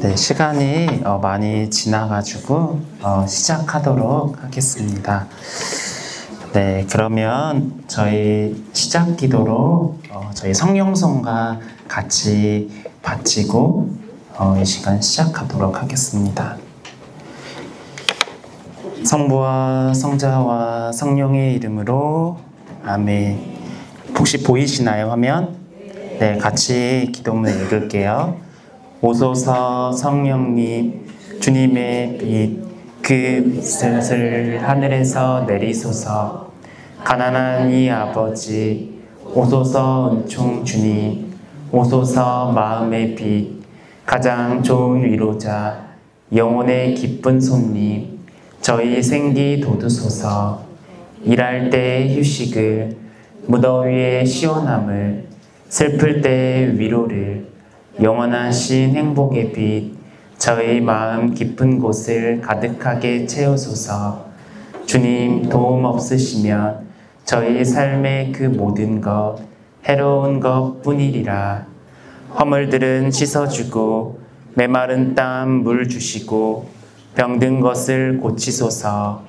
네, 시간이 많이 지나가지고 시작하도록 하겠습니다. 네, 그러면 저희 시작 기도로 저희 성령송과 같이 바치고 이 시간 시작하도록 하겠습니다. 성부와 성자와 성령의 이름으로 아멘. 혹시 보이시나요, 화면? 네, 같이 기도문 읽을게요. 오소서 성령님, 주님의 빛 그 빛을 하늘에서 내리소서. 가난한 이 아버지, 오소서 은총 주님, 오소서 마음의 빛, 가장 좋은 위로자, 영혼의 기쁜 손님, 저희 생기 돋우소서. 일할 때 휴식을, 무더위의 시원함을, 슬플 때 위로를, 영원하신 행복의 빛, 저희 마음 깊은 곳을 가득하게 채우소서. 주님 도움 없으시면 저희 삶의 그 모든 것 해로운 것 뿐이리라. 허물들은 씻어주고 메마른 땀 물 주시고 병든 것을 고치소서.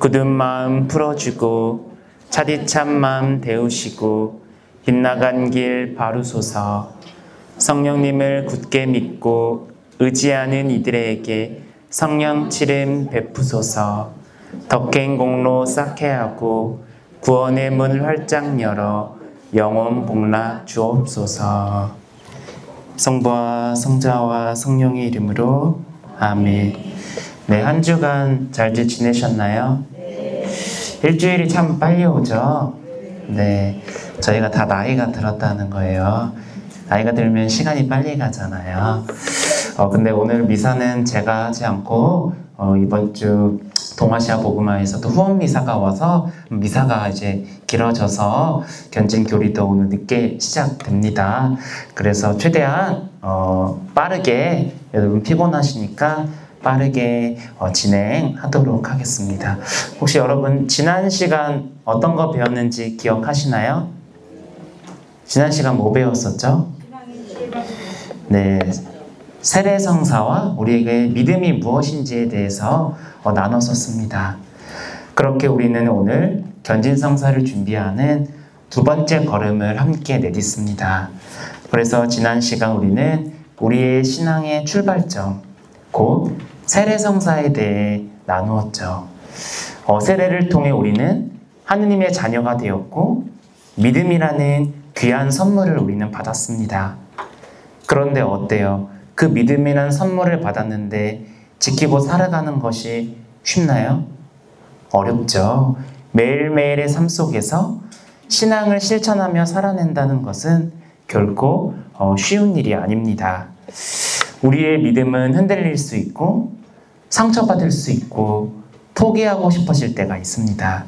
굳은 마음 풀어주고 차디찬 마음 데우시고 빗나간 길 바루소서. 성령님을 굳게 믿고 의지하는 이들에게 성령 칠임 베푸소서. 덕행 공로 쌓게 하고 구원의 문 활짝 열어 영원 복락 주옵소서. 성부와 성자와 성령의 이름으로 아멘. 네, 한 주간 잘들 지내셨나요? 일주일이 참 빨리 오죠? 네, 저희가 다 나이가 들었다는 거예요. 나이가 들면 시간이 빨리 가잖아요. 근데 오늘 미사는 제가 하지 않고 이번 주 동아시아 복음화에서도 후원 미사가 와서 미사가 이제 길어져서 견진 교리도 오늘 늦게 시작됩니다. 그래서 최대한 빠르게, 여러분 피곤하시니까 빠르게 진행하도록 하겠습니다. 혹시 여러분 지난 시간 어떤 거 배웠는지 기억하시나요? 지난 시간 뭐 배웠었죠? 네, 세례성사와 우리에게 믿음이 무엇인지에 대해서 나눴었습니다. 그렇게 우리는 오늘 견진성사를 준비하는 두 번째 걸음을 함께 내딛습니다. 그래서 지난 시간 우리는 우리의 신앙의 출발점, 곧 세례성사에 대해 나누었죠. 세례를 통해 우리는 하느님의 자녀가 되었고 믿음이라는 귀한 선물을 우리는 받았습니다. 그런데 어때요? 그 믿음이라는 선물을 받았는데 지키고 살아가는 것이 쉽나요? 어렵죠. 매일매일의 삶 속에서 신앙을 실천하며 살아낸다는 것은 결코 쉬운 일이 아닙니다. 우리의 믿음은 흔들릴 수 있고 상처받을 수 있고 포기하고 싶어질 때가 있습니다.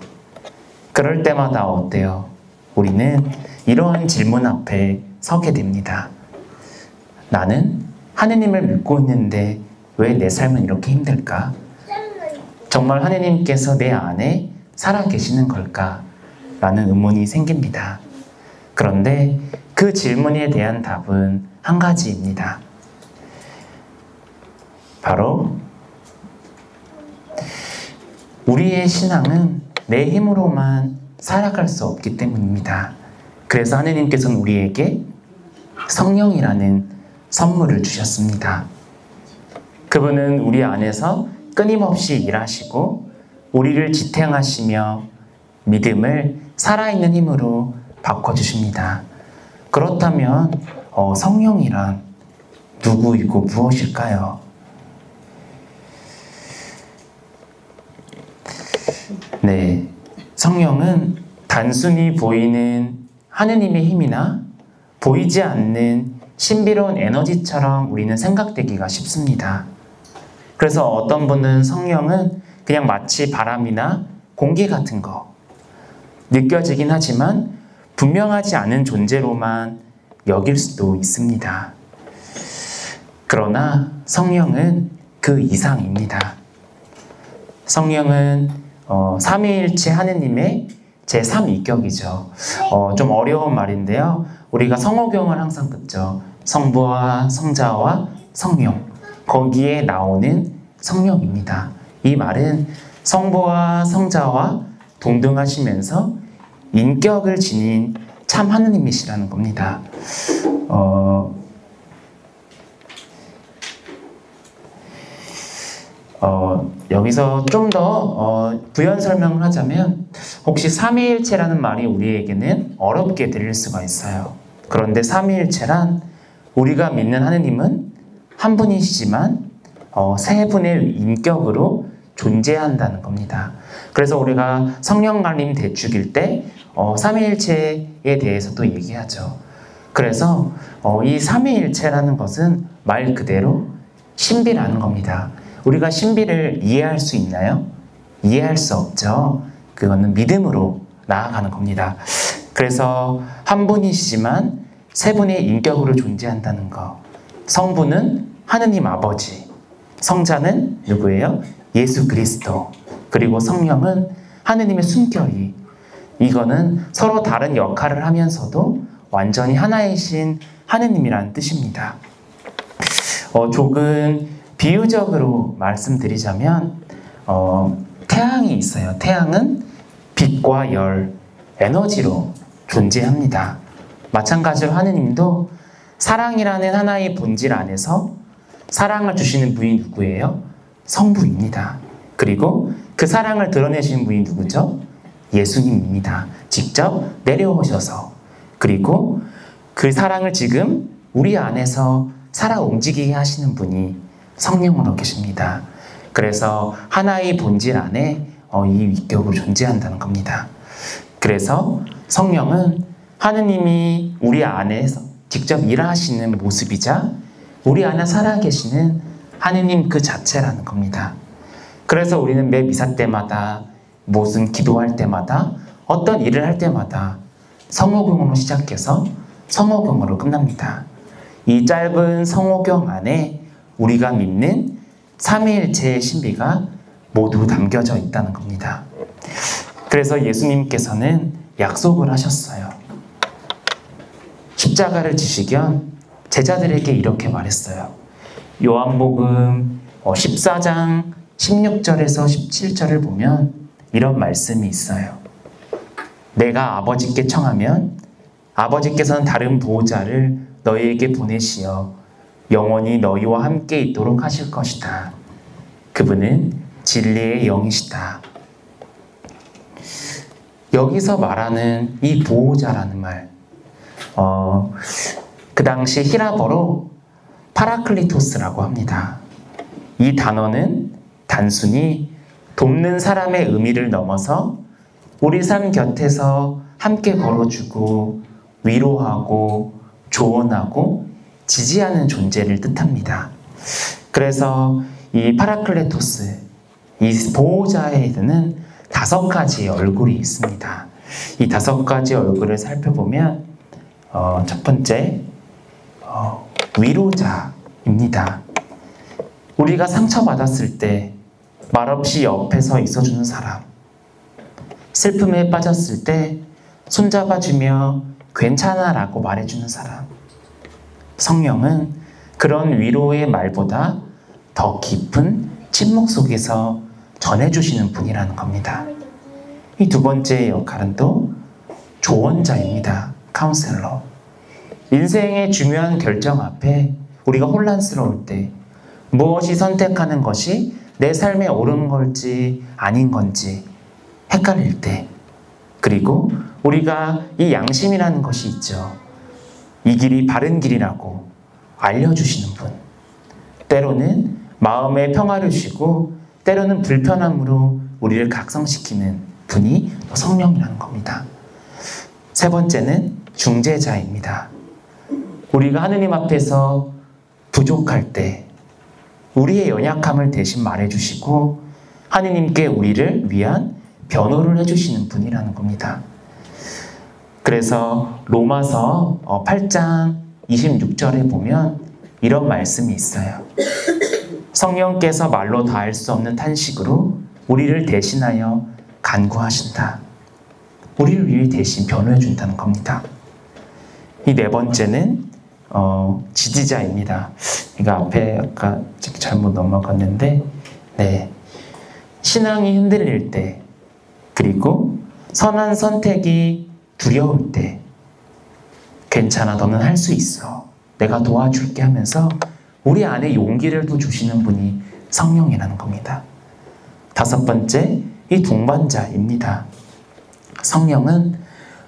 그럴 때마다 어때요? 우리는 이러한 질문 앞에 서게 됩니다. 나는 하느님을 믿고 있는데 왜 내 삶은 이렇게 힘들까? 정말 하느님께서 내 안에 살아계시는 걸까? 라는 의문이 생깁니다. 그런데 그 질문에 대한 답은 한 가지입니다. 바로 우리의 신앙은 내 힘으로만 살아갈 수 없기 때문입니다. 그래서 하느님께서는 우리에게 성령이라는 선물을 주셨습니다. 그분은 우리 안에서 끊임없이 일하시고 우리를 지탱하시며 믿음을 살아있는 힘으로 바꿔주십니다. 그렇다면 성령이란 누구이고 무엇일까요? 네, 성령은 단순히 보이는 하느님의 힘이나 보이지 않는 신비로운 에너지처럼 우리는 생각되기가 쉽습니다. 그래서 어떤 분은 성령은 그냥 마치 바람이나 공기 같은 거, 느껴지긴 하지만 분명하지 않은 존재로만 여길 수도 있습니다. 그러나 성령은 그 이상입니다. 성령은 삼위일체 하느님의 제3위격이죠. 좀 어려운 말인데요. 우리가 성호경을 항상 듣죠. 성부와 성자와 성령, 거기에 나오는 성령입니다. 이 말은 성부와 성자와 동등하시면서 인격을 지닌 참 하느님이시라는 겁니다. 여기서 좀 더 부연 설명을 하자면 혹시 삼위일체라는 말이 우리에게는 어렵게 들릴 수가 있어요. 그런데 삼위일체란 우리가 믿는 하느님은 한 분이시지만 세 분의 인격으로 존재한다는 겁니다. 그래서 우리가 성령 강림 대축일 때 삼위일체에 대해서도 얘기하죠. 그래서 이 삼위일체라는 것은 말 그대로 신비라는 겁니다. 우리가 신비를 이해할 수 있나요? 이해할 수 없죠. 그거는 믿음으로 나아가는 겁니다. 그래서 한 분이시지만 세 분의 인격으로 존재한다는 것. 성부는 하느님 아버지, 성자는 누구예요? 예수 그리스도, 그리고 성령은 하느님의 숨결이. 이거는 서로 다른 역할을 하면서도 완전히 하나이신 하느님이라는 뜻입니다. 조금 비유적으로 말씀드리자면 태양이 있어요. 태양은 빛과 열, 에너지로 존재합니다. 마찬가지로 하느님도 사랑이라는 하나의 본질 안에서 사랑을 주시는 분이 누구예요? 성부입니다. 그리고 그 사랑을 드러내시는 분이 누구죠? 예수님입니다. 직접 내려오셔서, 그리고 그 사랑을 지금 우리 안에서 살아 움직이게 하시는 분이 성령으로 계십니다. 그래서 하나의 본질 안에 이 위격으로 존재한다는 겁니다. 그래서 성령은 하느님이 우리 안에서 직접 일하시는 모습이자 우리 안에 살아계시는 하느님 그 자체라는 겁니다. 그래서 우리는 매 미사 때마다, 무슨 기도할 때마다, 어떤 일을 할 때마다 성호경으로 시작해서 성호경으로 끝납니다. 이 짧은 성호경 안에 우리가 믿는 삼위일체의 신비가 모두 담겨져 있다는 겁니다. 그래서 예수님께서는 약속을 하셨어요. 십자가를 지시견 제자들에게 이렇게 말했어요. 요한복음 14장 16절에서 17절을 보면 이런 말씀이 있어요. 내가 아버지께 청하면 아버지께서는 다른 보호자를 너희에게 보내시어 영원히 너희와 함께 있도록 하실 것이다. 그분은 진리의 영이시다. 여기서 말하는 이 보호자라는 말, 그 당시 히라버로 파라클리토스라고 합니다. 이 단어는 단순히 돕는 사람의 의미를 넘어서 우리 삶 곁에서 함께 걸어주고 위로하고 조언하고 지지하는 존재를 뜻합니다. 그래서 이 파라클레토스, 이 보호자에는 5가지의 얼굴이 있습니다. 이 5가지 얼굴을 살펴보면 첫 번째, 위로자입니다. 우리가 상처받았을 때 말없이 옆에 서 있어주는 사람, 슬픔에 빠졌을 때 손잡아주며 괜찮아 라고 말해주는 사람. 성령은 그런 위로의 말보다 더 깊은 침묵 속에서 전해주시는 분이라는 겁니다. 이 두 번째 역할은 또 조언자입니다. 카운셀러. 인생의 중요한 결정 앞에 우리가 혼란스러울 때 무엇이 선택하는 것이 내 삶에 옳은 걸지 아닌 건지 헷갈릴 때, 그리고 우리가 이 양심이라는 것이 있죠. 이 길이 바른 길이라고 알려주시는 분. 때로는 마음의 평화를 주시고 때로는 불편함으로 우리를 각성시키는 분이 성령이라는 겁니다. 세 번째는 중재자입니다. 우리가 하느님 앞에서 부족할 때 우리의 연약함을 대신 말해주시고 하느님께 우리를 위한 변호를 해주시는 분이라는 겁니다. 그래서 로마서 8장 26절에 보면 이런 말씀이 있어요. 성령께서 말로 다할 수 없는 탄식으로 우리를 대신하여 간구하신다. 우리를 위해 대신 변호해 준다는 겁니다. 이 네 번째는 지지자입니다. 이거 앞에 아까 잘못 넘어갔는데, 네. 신앙이 흔들릴 때, 그리고 선한 선택이 두려울 때, 괜찮아, 너는 할 수 있어, 내가 도와줄게 하면서 우리 안에 용기를 또 주시는 분이 성령이라는 겁니다. 다섯 번째, 이 동반자입니다. 성령은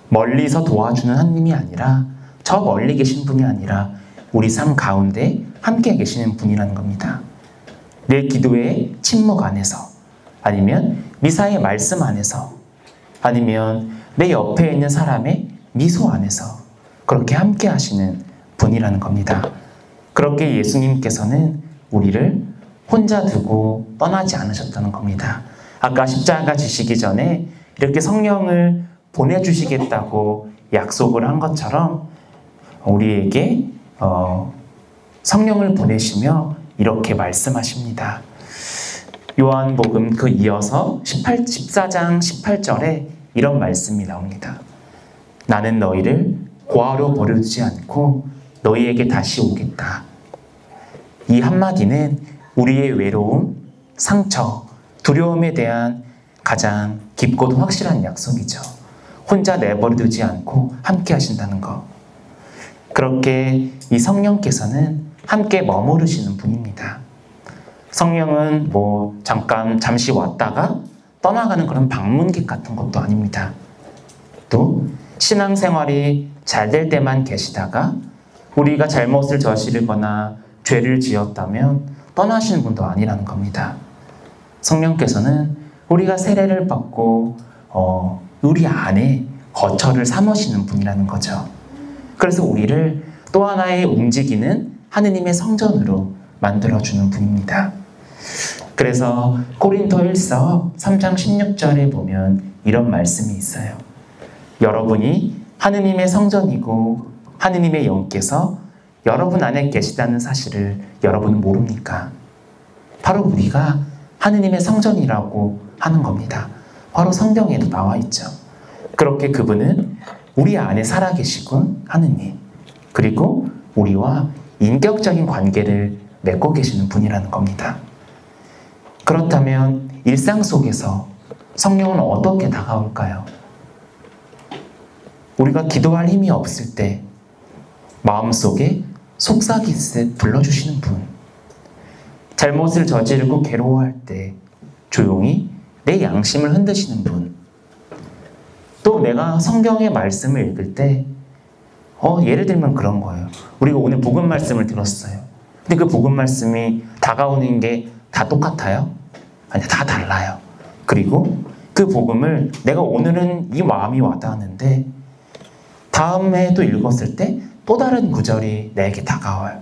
멀리서 도와주는 하나님이 아니라, 저 멀리 계신 분이 아니라 우리 삶 가운데 함께 계시는 분이라는 겁니다. 내 기도의 침묵 안에서, 아니면 미사의 말씀 안에서, 아니면 내 옆에 있는 사람의 미소 안에서 그렇게 함께 하시는 분이라는 겁니다. 그렇게 예수님께서는 우리를 혼자 두고 떠나지 않으셨다는 겁니다. 아까 십자가 지시기 전에 이렇게 성령을 보내주시겠다고 약속을 한 것처럼 우리에게 성령을 보내시며 이렇게 말씀하십니다. 요한복음 그 이어서 14장 18절에 이런 말씀이 나옵니다. 나는 너희를 고아로 버려두지 않고 너희에게 다시 오겠다. 이 한마디는 우리의 외로움, 상처, 두려움에 대한 가장 깊고도 확실한 약속이죠. 혼자 내버려두지 않고 함께 하신다는 것. 그렇게 이 성령께서는 함께 머무르시는 분입니다. 성령은 잠시 왔다가 떠나가는 그런 방문객 같은 것도 아닙니다. 또 신앙생활이 잘 될 때만 계시다가 우리가 잘못을 저지르거나 죄를 지었다면 떠나시는 분도 아니라는 겁니다. 성령께서는 우리가 세례를 받고 우리 안에 거처를 삼으시는 분이라는 거죠. 그래서 우리를 또 하나의 움직이는 하느님의 성전으로 만들어주는 분입니다. 그래서 고린도일서 3장 16절에 보면 이런 말씀이 있어요. 여러분이 하느님의 성전이고 하느님의 영께서 여러분 안에 계시다는 사실을 여러분은 모릅니까? 바로 우리가 하느님의 성전이라고 하는 겁니다. 바로 성경에도 나와 있죠. 그렇게 그분은 우리 안에 살아계시고 하느님, 그리고 우리와 인격적인 관계를 맺고 계시는 분이라는 겁니다. 그렇다면 일상 속에서 성령은 어떻게 다가올까요? 우리가 기도할 힘이 없을 때 마음속에 속삭이듯 불러주시는 분, 잘못을 저지르고 괴로워할 때 조용히 내 양심을 흔드시는 분, 또 내가 성경의 말씀을 읽을 때 예를 들면 그런 거예요. 우리가 오늘 복음 말씀을 들었어요. 근데 그 복음 말씀이 다가오는 게 다 똑같아요? 아니, 다 달라요. 그리고 그 복음을 내가 오늘은 이 마음이 와닿았는데 다음에 또 읽었을 때 또 다른 구절이 내게 다가와요.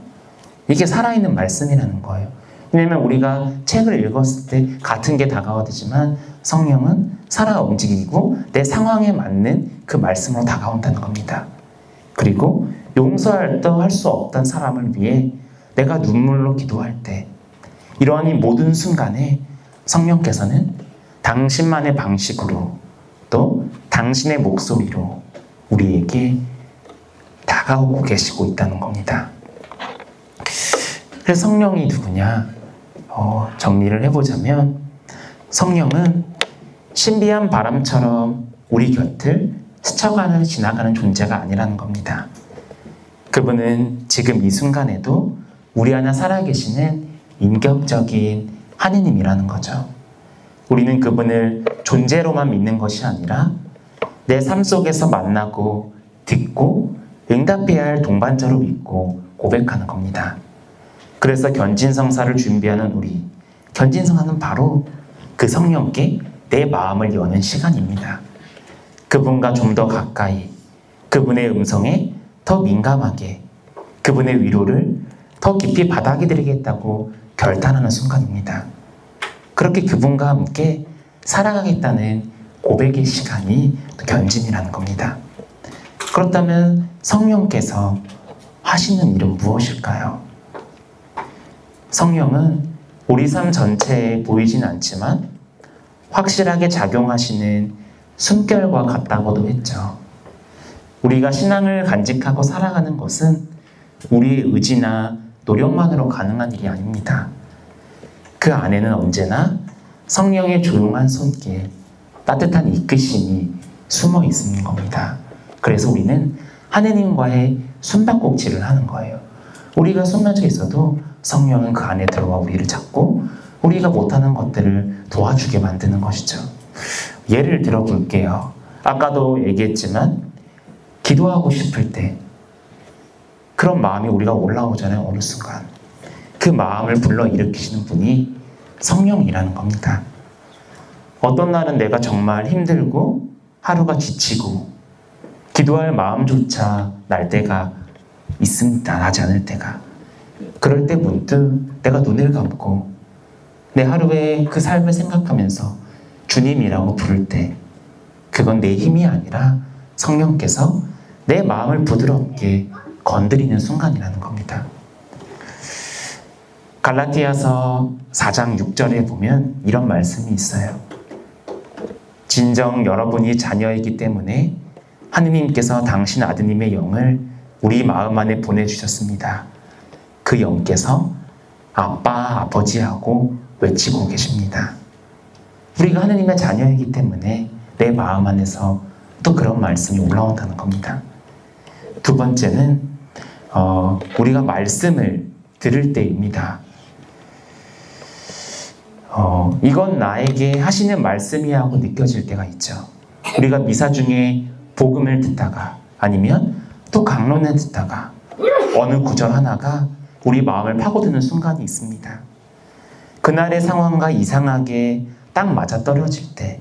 이게 살아있는 말씀이라는 거예요. 왜냐하면 우리가 책을 읽었을 때 같은 게 다가오지만 성령은 살아 움직이고 내 상황에 맞는 그 말씀으로 다가온다는 겁니다. 그리고 용서할 수 없던 사람을 위해 내가 눈물로 기도할 때 이러한 이 모든 순간에 성령께서는 당신만의 방식으로 또 당신의 목소리로 우리에게 다가오고 계시고 있다는 겁니다. 그래서 성령이 누구냐? 정리를 해보자면 성령은 신비한 바람처럼 우리 곁을 스쳐가는 지나가는 존재가 아니라는 겁니다. 그분은 지금 이 순간에도 우리 안에 살아계시는 인격적인 하느님이라는 거죠. 우리는 그분을 존재로만 믿는 것이 아니라 내 삶 속에서 만나고 듣고 응답해야 할 동반자로 믿고 고백하는 겁니다. 그래서 견진성사를 준비하는 우리, 견진성사는 바로 그 성령께 내 마음을 여는 시간입니다. 그분과 좀 더 가까이, 그분의 음성에 더 민감하게, 그분의 위로를 더 깊이 받아들이겠다고 결단하는 순간입니다. 그렇게 그분과 함께 살아가겠다는 고백의 시간이 견진이라는 겁니다. 그렇다면 성령께서 하시는 일은 무엇일까요? 성령은 우리 삶 전체에 보이진 않지만 확실하게 작용하시는 숨결과 같다고도 했죠. 우리가 신앙을 간직하고 살아가는 것은 우리의 의지나 노력만으로 가능한 일이 아닙니다. 그 안에는 언제나 성령의 조용한 손길, 따뜻한 이끄심이 숨어 있는 겁니다. 그래서 우리는 하느님과의 숨바꼭질을 하는 거예요. 우리가 숨겨져 있어도 성령은 그 안에 들어와 우리를 잡고 우리가 못하는 것들을 도와주게 만드는 것이죠. 예를 들어 볼게요. 아까도 얘기했지만 기도하고 싶을 때 그런 마음이 우리가 올라오잖아요. 어느 순간 그 마음을 불러일으키시는 분이 성령이라는 겁니다. 어떤 날은 내가 정말 힘들고 하루가 지치고 기도할 마음조차 날 때가 있습니다. 나지 않을 때가. 그럴 때 문득 내가 눈을 감고 내 하루의 그 삶을 생각하면서 주님이라고 부를 때 그건 내 힘이 아니라 성령께서 내 마음을 부드럽게 건드리는 순간이라는 겁니다. 갈라디아서 4장 6절에 보면 이런 말씀이 있어요. 진정 여러분이 자녀이기 때문에 하느님께서 당신 아드님의 영을 우리 마음 안에 보내주셨습니다. 그 영께서 아빠, 아버지하고 외치고 계십니다. 우리가 하느님의 자녀이기 때문에 내 마음 안에서 또 그런 말씀이 올라온다는 겁니다. 두 번째는 우리가 말씀을 들을 때입니다. 이건 나에게 하시는 말씀이 하고 느껴질 때가 있죠. 우리가 미사 중에 복음을 듣다가 아니면 또 강론을 듣다가 어느 구절 하나가 우리 마음을 파고드는 순간이 있습니다. 그날의 상황과 이상하게 딱 맞아떨어질 때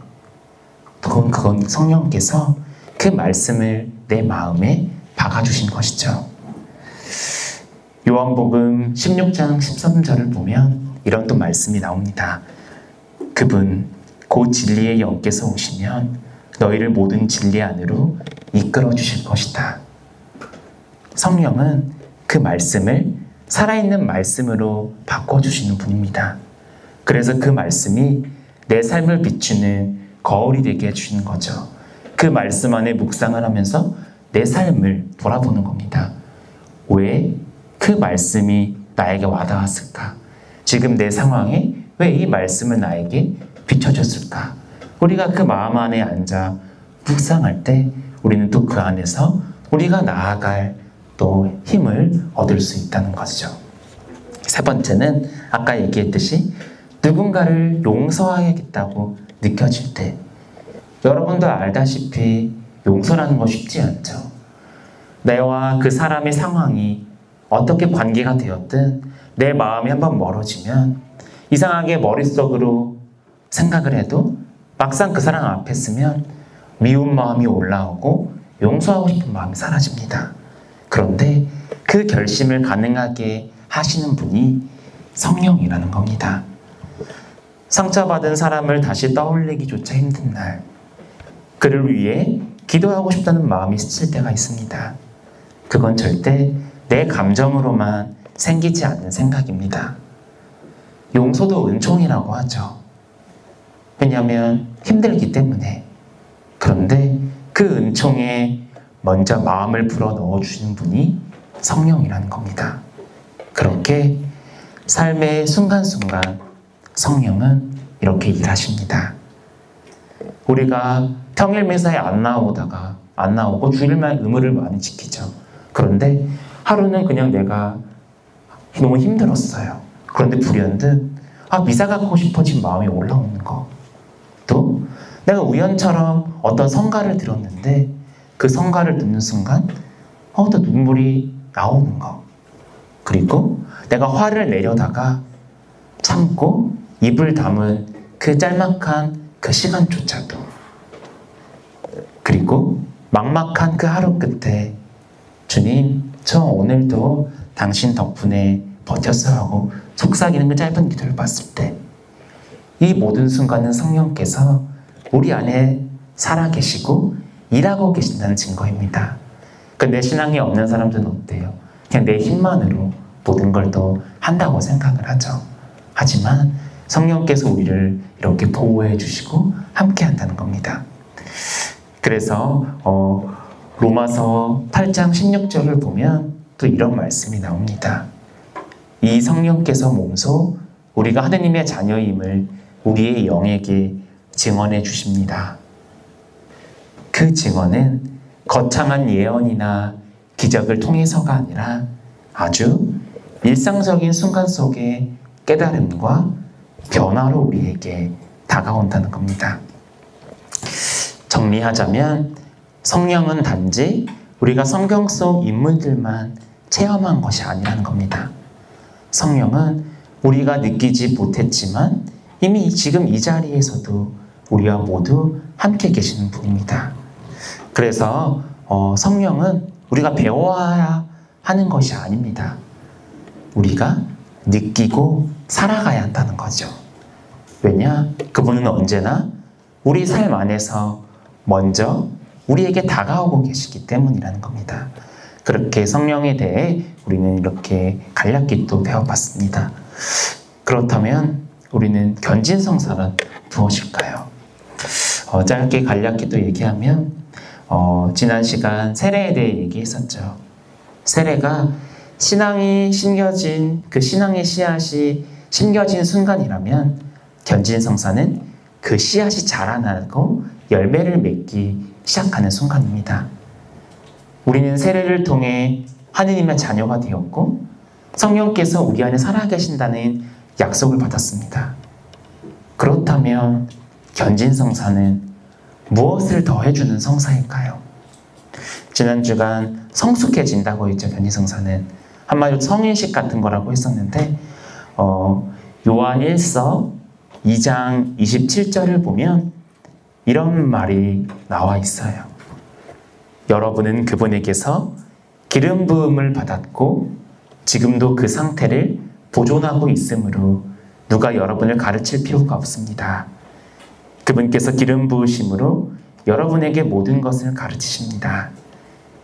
그건 성령께서 그 말씀을 내 마음에 박아주신 것이죠. 요한복음 16장 13절을 보면 이런 또 말씀이 나옵니다. 그분 곧 진리의 영께서 오시면 너희를 모든 진리 안으로 이끌어 주실 것이다. 성령은 그 말씀을 살아있는 말씀으로 바꿔주시는 분입니다. 그래서 그 말씀이 내 삶을 비추는 거울이 되게 해주시는 거죠. 그 말씀 안에 묵상을 하면서 내 삶을 돌아보는 겁니다. 왜 그 말씀이 나에게 와닿았을까? 지금 내 상황에 왜 이 말씀을 나에게 비춰줬을까? 우리가 그 마음 안에 앉아 묵상할 때 우리는 또 그 안에서 우리가 나아갈 또 힘을 얻을 수 있다는 것이죠. 세 번째는 아까 얘기했듯이 누군가를 용서하겠다고 느껴질 때, 여러분도 알다시피 용서라는 거 쉽지 않죠. 내와 그 사람의 상황이 어떻게 관계가 되었든 내 마음이 한번 멀어지면 이상하게 머릿속으로 생각을 해도 막상 그 사람 앞에 있으면 미운 마음이 올라오고 용서하고 싶은 마음이 사라집니다. 그런데 그 결심을 가능하게 하시는 분이 성령이라는 겁니다. 상처받은 사람을 다시 떠올리기조차 힘든 날, 그를 위해 기도하고 싶다는 마음이 스칠 때가 있습니다. 그건 절대 내 감정으로만 생기지 않는 생각입니다. 용서도 은총이라고 하죠. 왜냐하면 힘들기 때문에. 그런데 그 은총에 먼저 마음을 불어 넣어주시는 분이 성령이라는 겁니다. 그렇게 삶의 순간순간 성령은 이렇게 일하십니다. 우리가 평일 매사에 안 나오고 주일만 의무를 많이 지키죠. 그런데 하루는 그냥 내가 너무 힘들었어요. 그런데 불현듯 미사 가고 싶어진 마음이 올라오는 거. 또 내가 우연처럼 어떤 성가를 들었는데 그 성가를 듣는 순간 또 눈물이 나오는 거. 그리고 내가 화를 내려다가 참고 입을 담은 그 짤막한 그 시간조차도, 그리고 막막한 그 하루 끝에 주님, 저 오늘도 당신 덕분에 버텼어 하고 속삭이는 그 짧은 기도를 봤을 때 이 모든 순간은 성령께서 우리 안에 살아계시고 일하고 계신다는 증거입니다. 내 신앙이 없는 사람들은 어때요? 그냥 내 힘만으로 모든 걸 또 한다고 생각을 하죠. 하지만 성령께서 우리를 이렇게 보호해 주시고 함께 한다는 겁니다. 그래서 로마서 8장 16절을 보면 또 이런 말씀이 나옵니다. 이 성령께서 몸소 우리가 하느님의 자녀임을 우리의 영에게 증언해 주십니다. 그 증언은 거창한 예언이나 기적을 통해서가 아니라 아주 일상적인 순간 속의 깨달음과 변화로 우리에게 다가온다는 겁니다. 정리하자면 성령은 단지 우리가 성경 속 인물들만 체험한 것이 아니라는 겁니다. 성령은 우리가 느끼지 못했지만 이미 지금 이 자리에서도 우리와 모두 함께 계시는 분입니다. 그래서 성령은 우리가 배워야 하는 것이 아닙니다. 우리가 느끼고 살아가야 한다는 거죠. 왜냐? 그분은 언제나 우리 삶 안에서 먼저 우리에게 다가오고 계시기 때문이라는 겁니다. 그렇게 성령에 대해 우리는 이렇게 간략기도 배워봤습니다. 그렇다면 우리는 견진성사는 무엇일까요? 짧게 간략기도 얘기하면 지난 시간 세례에 대해 얘기했었죠. 세례가 신앙이 심겨진 그 신앙의 씨앗이 심겨진 순간이라면 견진성사는 그 씨앗이 자라나고 열매를 맺기 시작하는 순간입니다. 우리는 세례를 통해 하느님의 자녀가 되었고 성령께서 우리 안에 살아계신다는 약속을 받았습니다. 그렇다면 견진성사는 무엇을 더해주는 성사일까요? 지난 주간 성숙해진다고 했죠. 견진성사는 한마디로 성인식 같은 거라고 했었는데 요한 1서 2장 27절을 보면 이런 말이 나와 있어요. 여러분은 그분에게서 기름 부음을 받았고 지금도 그 상태를 보존하고 있으므로 누가 여러분을 가르칠 필요가 없습니다. 그분께서 기름 부으심으로 여러분에게 모든 것을 가르치십니다.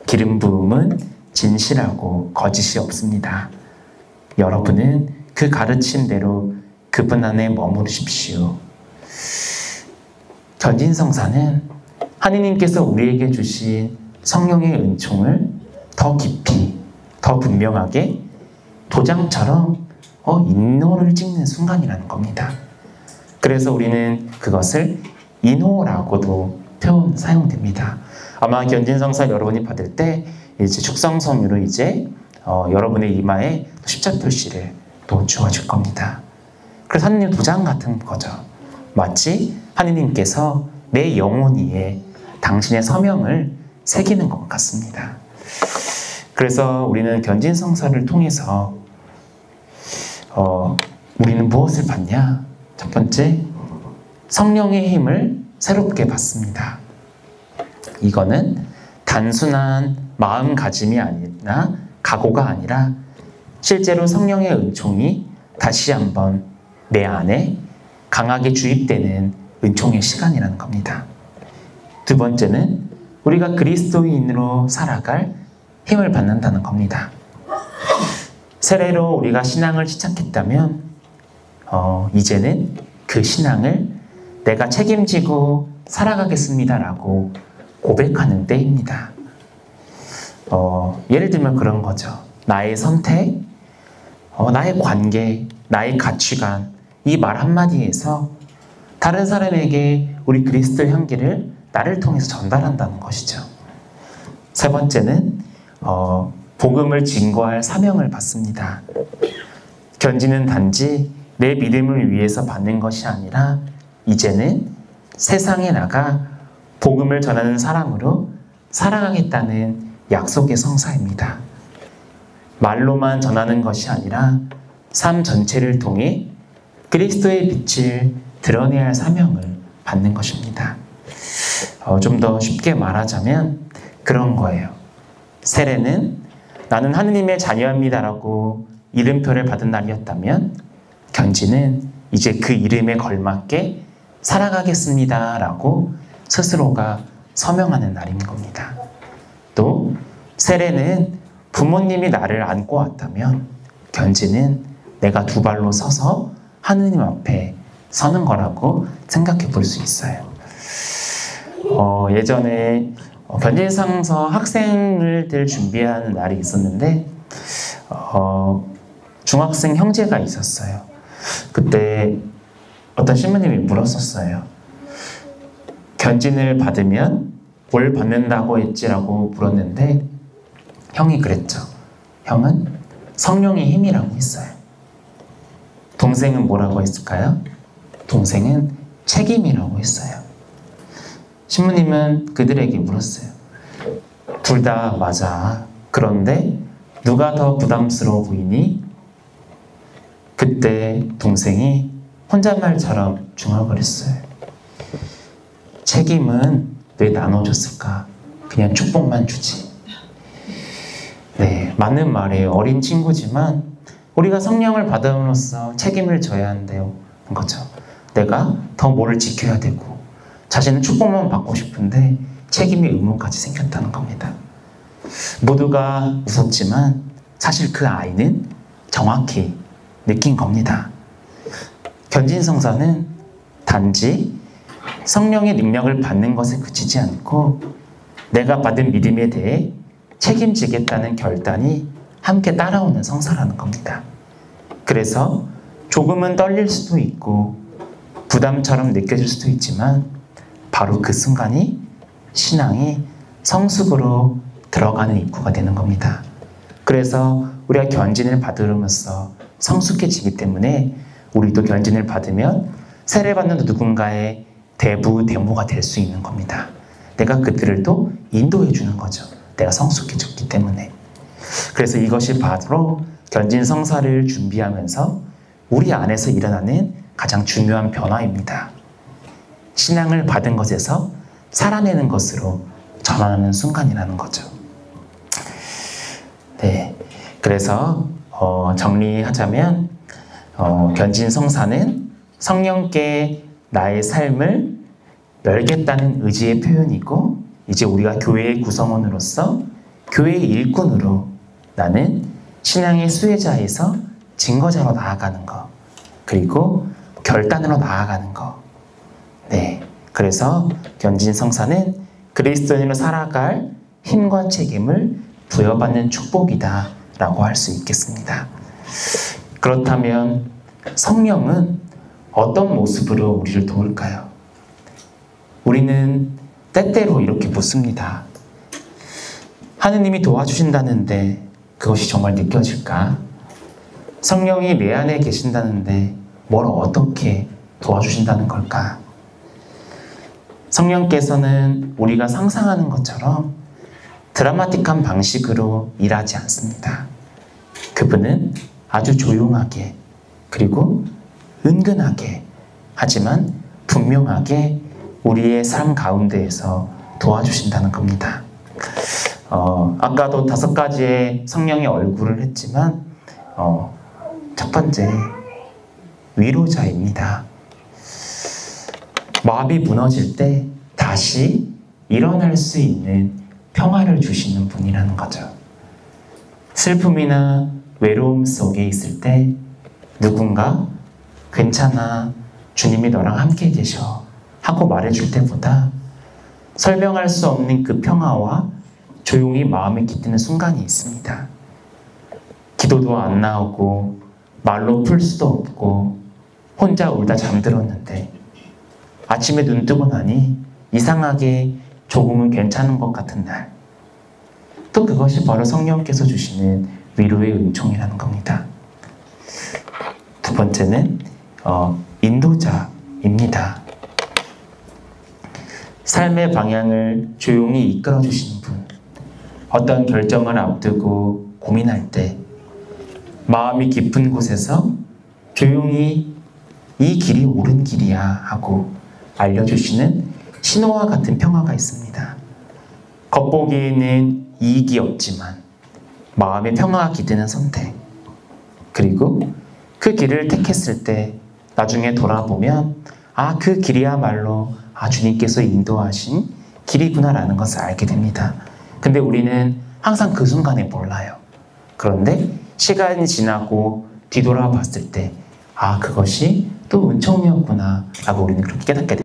기름 부음은 진실하고 거짓이 없습니다. 여러분은 그 가르침대로 그분 안에 머무르십시오. 견진성사는 하느님께서 우리에게 주신 성령의 은총을 더 깊이, 더 분명하게 도장처럼 인호를 찍는 순간이라는 겁니다. 그래서 우리는 그것을 인호라고도 표현 사용됩니다. 아마 견진성사 여러분이 받을 때 이제 축성성유로 이제 여러분의 이마에 십자 표시를 또 주어줄 겁니다. 그래서 하느님 도장 같은 거죠. 마치 하느님께서 내 영혼 위에 당신의 서명을 새기는 것 같습니다. 그래서 우리는 견진성사를 통해서 우리는 무엇을 받냐? 첫 번째, 성령의 힘을 새롭게 받습니다. 이거는 단순한 마음가짐이 아니라 각오가 아니라 실제로 성령의 은총이 다시 한번 내 안에 강하게 주입되는 은총의 시간이라는 겁니다. 두 번째는 우리가 그리스도인으로 살아갈 힘을 받는다는 겁니다. 세례로 우리가 신앙을 시작했다면 이제는 그 신앙을 내가 책임지고 살아가겠습니다라고 고백하는 때입니다. 예를 들면 그런 거죠. 나의 선택, 나의 관계, 나의 가치관, 이 말 한마디에서 다른 사람에게 우리 그리스도의 향기를 나를 통해서 전달한다는 것이죠. 세 번째는 복음을 증거할 사명을 받습니다. 견지는 단지 내 믿음을 위해서 받는 것이 아니라 이제는 세상에 나가 복음을 전하는 사람으로 살아가겠다는 약속의 성사입니다. 말로만 전하는 것이 아니라 삶 전체를 통해 그리스도의 빛을 드러내야 할 사명을 받는 것입니다. 좀 더 쉽게 말하자면 그런 거예요. 세례는 나는 하느님의 자녀입니다라고 이름표를 받은 날이었다면 견지는 이제 그 이름에 걸맞게 살아가겠습니다라고 스스로가 서명하는 날인 겁니다. 또 세례는 부모님이 나를 안고 왔다면 견지는 내가 두 발로 서서 하느님 앞에 서는 거라고 생각해 볼 수 있어요. 예전에 견진성서 학생들 준비하는 날이 있었는데 중학생 형제가 있었어요. 그때 어떤 신부님이 물었었어요. 견진을 받으면 뭘 받는다고 했지라고 물었는데 형이 그랬죠. 형은 성령의 힘이라고 했어요. 동생은 뭐라고 했을까요? 동생은 책임이라고 했어요. 신부님은 그들에게 물었어요. 둘 다 맞아. 그런데 누가 더 부담스러워 보이니? 그때 동생이 혼잣말처럼 중얼거렸어요. 책임은 왜 나눠줬을까? 그냥 축복만 주지. 네, 맞는 말이에요. 어린 친구지만 우리가 성령을 받음으로써 책임을 져야 한다는 거죠. 내가 더 뭐를 지켜야 되고 자신은 축복만 받고 싶은데 책임의 의무까지 생겼다는 겁니다. 모두가 웃었지만 사실 그 아이는 정확히 느낀 겁니다. 견진성사는 단지 성령의 능력을 받는 것에 그치지 않고 내가 받은 믿음에 대해 책임지겠다는 결단이 함께 따라오는 성사라는 겁니다. 그래서 조금은 떨릴 수도 있고 부담처럼 느껴질 수도 있지만 바로 그 순간이 신앙이 성숙으로 들어가는 입구가 되는 겁니다. 그래서 우리가 견진을 받으면서 성숙해지기 때문에 우리도 견진을 받으면 세례받는 누군가의 대부, 대모가 될 수 있는 겁니다. 내가 그들을 또 인도해 주는 거죠. 내가 성숙해졌기 때문에. 그래서 이것이 바로 견진 성사를 준비하면서 우리 안에서 일어나는 가장 중요한 변화입니다. 신앙을 받은 것에서 살아내는 것으로 전환하는 순간이라는 거죠. 네, 그래서 정리하자면 견진 성사는 성령께 나의 삶을 열겠다는 의지의 표현이고 이제 우리가 교회의 구성원으로서 교회의 일꾼으로 나는 신앙의 수혜자에서 증거자로 나아가는 것 그리고 결단으로 나아가는 것. 네, 그래서 견진 성사는 그리스도인으로 살아갈 힘과 책임을 부여받는 축복이다 라고 할 수 있겠습니다. 그렇다면 성령은 어떤 모습으로 우리를 도울까요? 우리는 때때로 이렇게 묻습니다. 하느님이 도와주신다는데 그것이 정말 느껴질까? 성령이 내 안에 계신다는데 뭘 어떻게 도와주신다는 걸까? 성령께서는 우리가 상상하는 것처럼 드라마틱한 방식으로 일하지 않습니다. 그분은 아주 조용하게 그리고 은근하게 하지만 분명하게 우리의 삶 가운데에서 도와주신다는 겁니다. 아까도 5가지의 성령의 얼굴을 했지만 첫 번째 위로자입니다. 마음이 무너질 때 다시 일어날 수 있는 평화를 주시는 분이라는 거죠. 슬픔이나 외로움 속에 있을 때 누군가 괜찮아, 주님이 너랑 함께 계셔 하고 말해줄 때보다 설명할 수 없는 그 평화와 조용히 마음에 깃드는 순간이 있습니다. 기도도 안 나오고 말로 풀 수도 없고 혼자 울다 잠들었는데 아침에 눈 뜨고 나니 이상하게 조금은 괜찮은 것 같은 날. 또 그것이 바로 성령께서 주시는 위로의 은총이라는 겁니다. 두 번째는 인도자입니다. 삶의 방향을 조용히 이끌어 주시는 분. 어떤 결정을 앞두고 고민할 때 마음이 깊은 곳에서 조용히 이 길이 옳은 길이야 하고 알려주시는 신호와 같은 평화가 있습니다. 겉보기에는 이익이 없지만 마음의 평화가 깃드는 선택. 그리고 그 길을 택했을 때 나중에 돌아보면 그 길이야말로 주님께서 인도하신 길이구나라는 것을 알게 됩니다. 근데 우리는 항상 그 순간에 몰라요. 그런데 시간이 지나고 뒤돌아봤을 때 그것이 또 은총이었구나 라고 우리는 그렇게 깨닫게 됩니다.